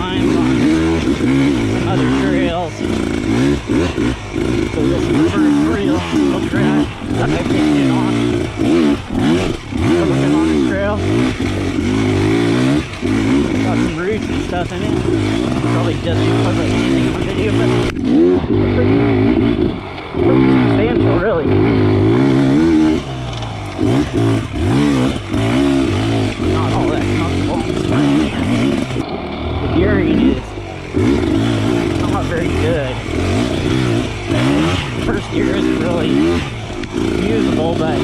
times on other trails. So this is the first real track that I've taken on. Working on this trail. Got some roots and stuff in it. Probably just because I can't take my video, but pretty substantial, really. Not all that comfortable. The gearing is not very good. First gear isn't really usable, but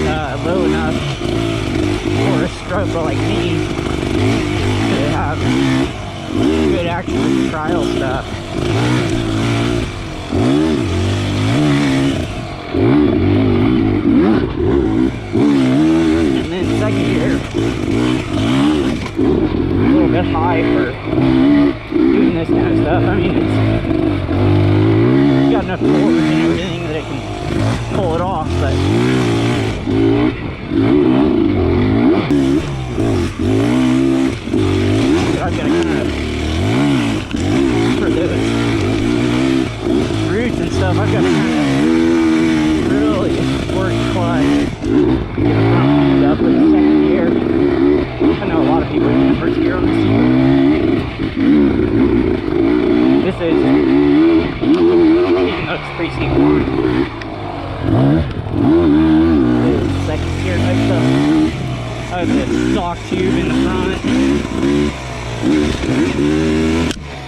not low enough for a stroker like me to have good actual trial stuff. And then second gear, a little bit high for doing this kind of stuff. I mean, it's got enough torque and everything that it can pull it off, but I've got to kind of, for those roots and stuff, I've got to kind of really work twice. Get the front end up with the second gear. I know a lot of people use the first gear on this. This is, even though it's pretty steep one, this is second gear type stuff. I have this stock tube in the front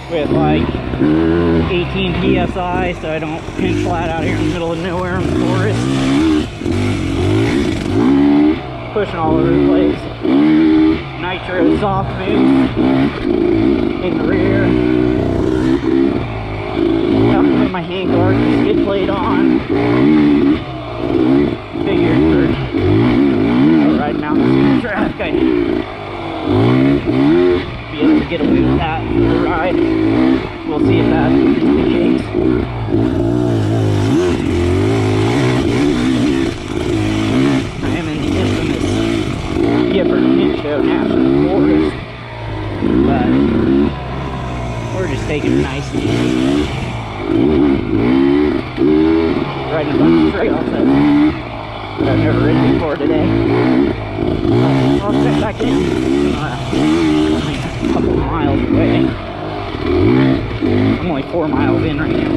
with like 18 psi, so I don't pinch flat out here in the middle of nowhere in the forest. Pushing all over the place. Nitro soft move in the rear. Got to put my hand guard and skid plate on. Figured for riding out the track, I'd be able to get away with that for the ride. We'll see if that is the case. I am in the infamous Gifford Pinchot National Forest, but we're just taking it nice and easy. Riding a bunch of trails that I've never ridden before today. I'll check back in. Only a couple miles away. I'm only 4 miles in right now.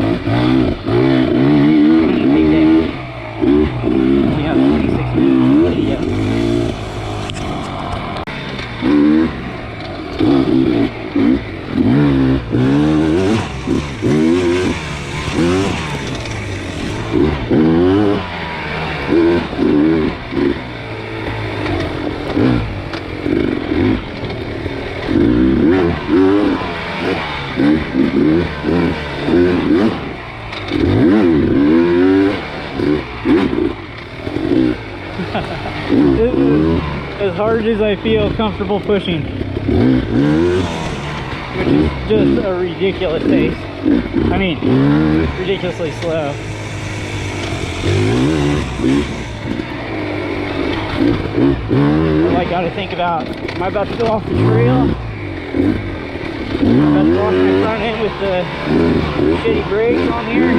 It's a big day. We have 26 minutes video. This is as hard as I feel comfortable pushing, which is just a ridiculous pace. I mean, ridiculously slow. All I gotta think about, am I about to go off the trail? Am I about to go off my front end with the shitty brakes on here?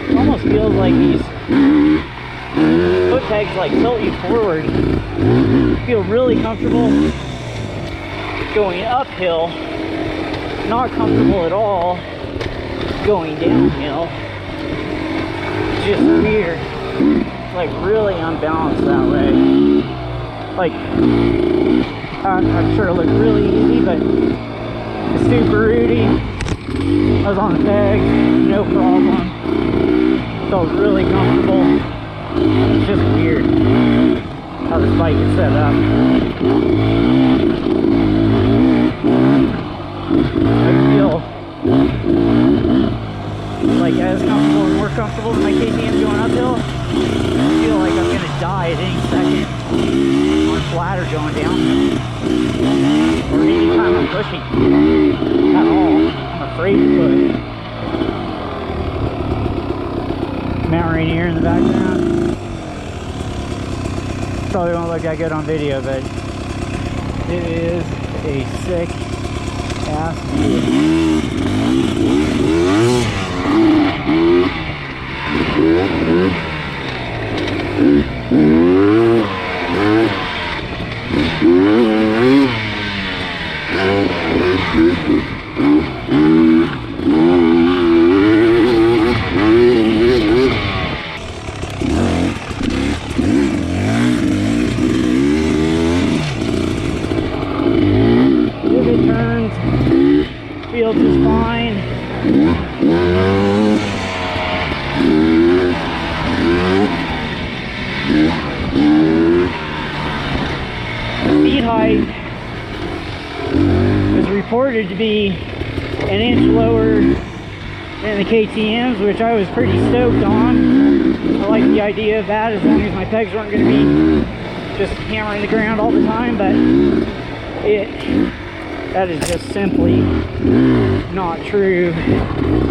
It almost feels like these foot pegs like tilt you forward. You feel really comfortable going uphill, not comfortable at all going downhill. It's just weird. It's like really unbalanced that way. Like, I'm sure it looked really easy, but it's super rooty. I was on the peg, no problem. Felt really comfortable. It's just weird how this bike is set up. I feel like as comfortable and more comfortable with my KTM going uphill. I feel like I'm gonna die at any second on flat or going downhill. Or anytime I'm pushing at all. I'm afraid to push. Mount Rainier in the background. probably won't look that good on video, but it is a sick ass view. Divot turns, feels just fine. Speed height is reported to be an inch lower than the KTM's, which I was pretty stoked on. I like the idea of that, as long as my pegs weren't going to be just hammering the ground all the time, but that is just simply not true. I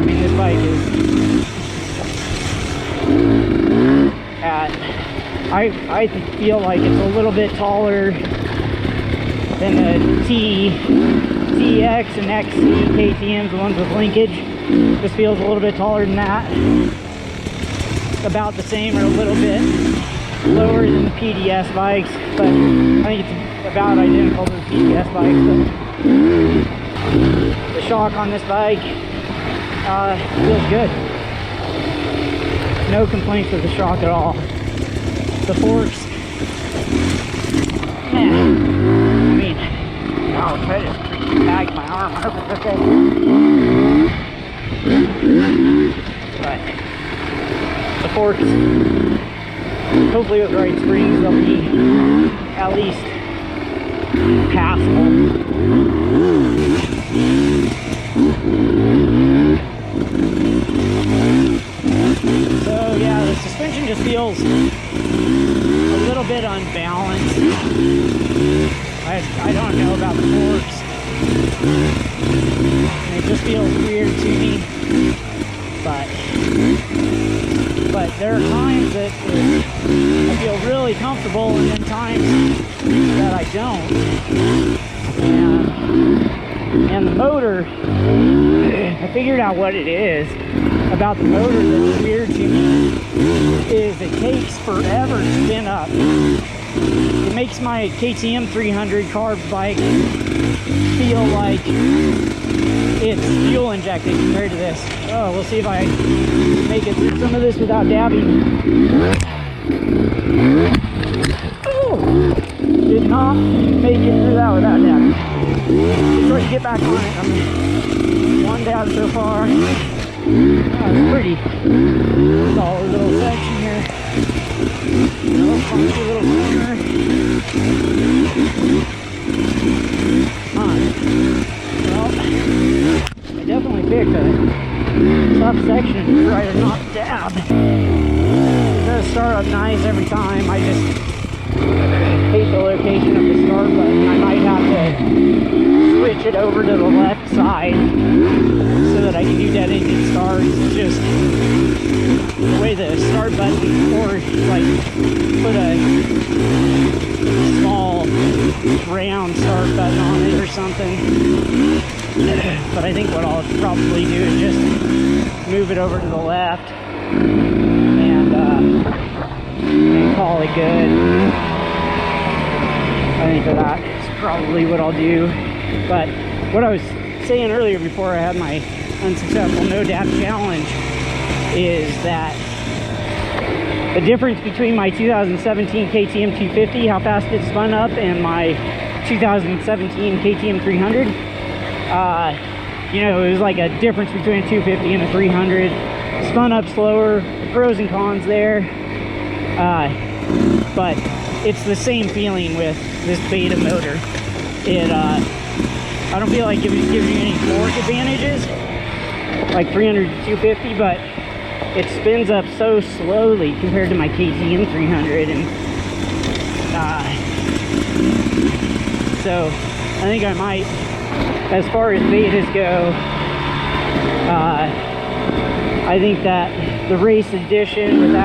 mean, this bike is I feel like it's a little bit taller than the TX and XC KTM's, the ones with linkage. This feels a little bit taller than that. About the same or a little bit lower than the PDS bikes, but I think it's about identical to the PDS bikes. But the shock on this bike feels good. No complaints with the shock at all. The forks, man, I mean, I'll try to freaking bag my arm. I hope it's okay. But the forks, hopefully with the right springs, they'll be at least passable. So yeah, the suspension just feels a little bit unbalanced. I don't know about the forks. It just feels weird to me. But there are times that I feel really comfortable, and then times that I don't. And the motor, I figured out what it is about the motor that's weird to me, is it takes forever to spin up. It makes my KTM 300 carb bike feel like it's fuel injected compared to this. Oh, we'll see if I make it through some of this without dabbing. Oh, did not make it through that without dabbing. Try to get back on it. I'm one dab so far. Oh, it's pretty solid little section here. Little funky little corner. Well, I definitely picked a tough section to try to not dab. It does start up nice every time. I just hate the location of the start button. I might have to switch it over to the left side so that I can do dead engine starts. It's just the way the start button, or like put a small round start button on it or something. But I think what I'll probably do is just move it over to the left and call it good. I think that is probably what I'll do. But what I was saying earlier before I had my unsuccessful no dab challenge is that the difference between my 2017 KTM 250, how fast it spun up, and my 2017 KTM 300, you know, it was like a difference between a 250 and a 300. Spun up slower, pros and cons there, but it's the same feeling with this beta motor. I don't feel like it gives you any torque advantages like 300 to 250, but it spins up so slowly compared to my KTM 300, and so I think I might, as far as betas go, I think that the race edition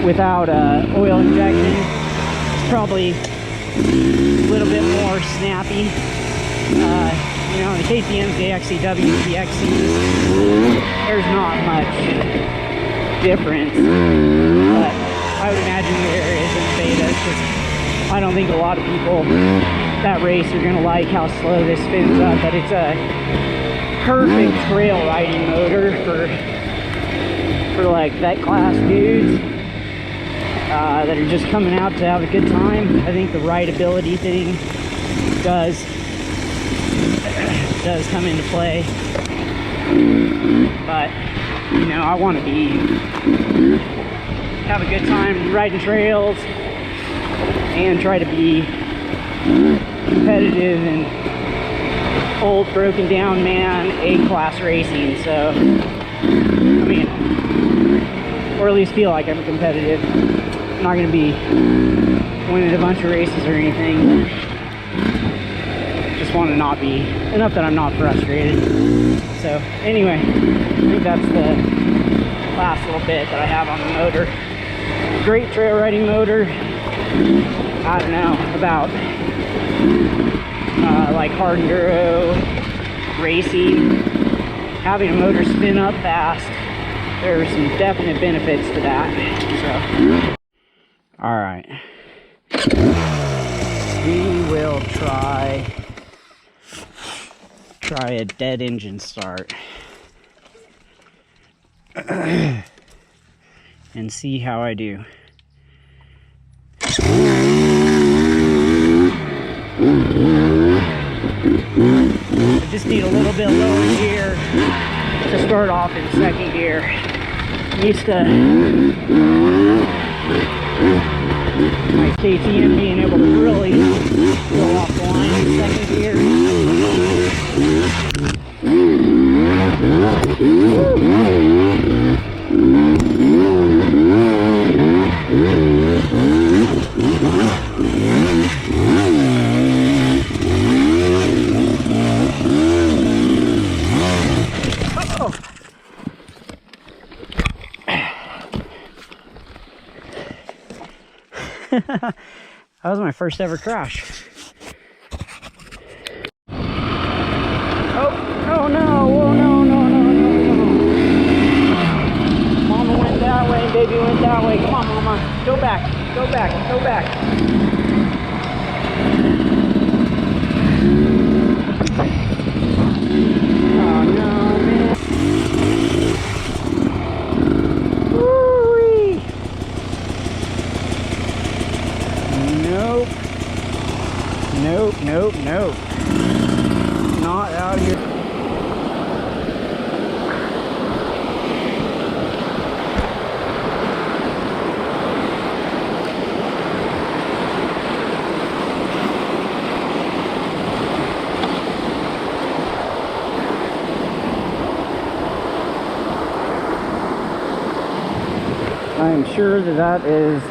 without oil injection. It's probably a little bit more snappy. You know, the KTM's, the XCWs, the XCs, there's not much difference, but I would imagine there is in the beta. It's just, I don't think a lot of people that race are going to like how slow this spins up, but it's a perfect trail riding motor for like vet class dudes that are just coming out to have a good time. I think the rideability thing does come into play, but you know, I want to have a good time riding trails and try to be competitive and old broken down man A-class racing. So I mean, or at least feel like I'm competitive. I'm not going to be winning a bunch of races or anything. Just want to not be, enough that I'm not frustrated. So anyway, I think that's the last little bit that I have on the motor. Great trail riding motor. I don't know about like hard enduro racing. Having a motor spin up fast, there are some definite benefits to that. So all right, we will try a dead engine start and see how I do. I just need a little bit lower gear to start off in second gear. I'm used to my KTM being able to really go off the line in second gear. That was my first ever crash. Oh no, oh no, no, no, no, no. Mama went that way, baby went that way. Come on, mama. Go back, go back, go back. Oh no, man. Woo-wee. Nope. Nope, nope, nope. Not out here. I am sure that is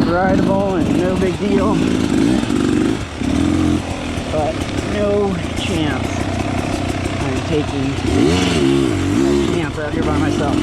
rideable and no big deal, but no chance I'm taking a chance out here by myself.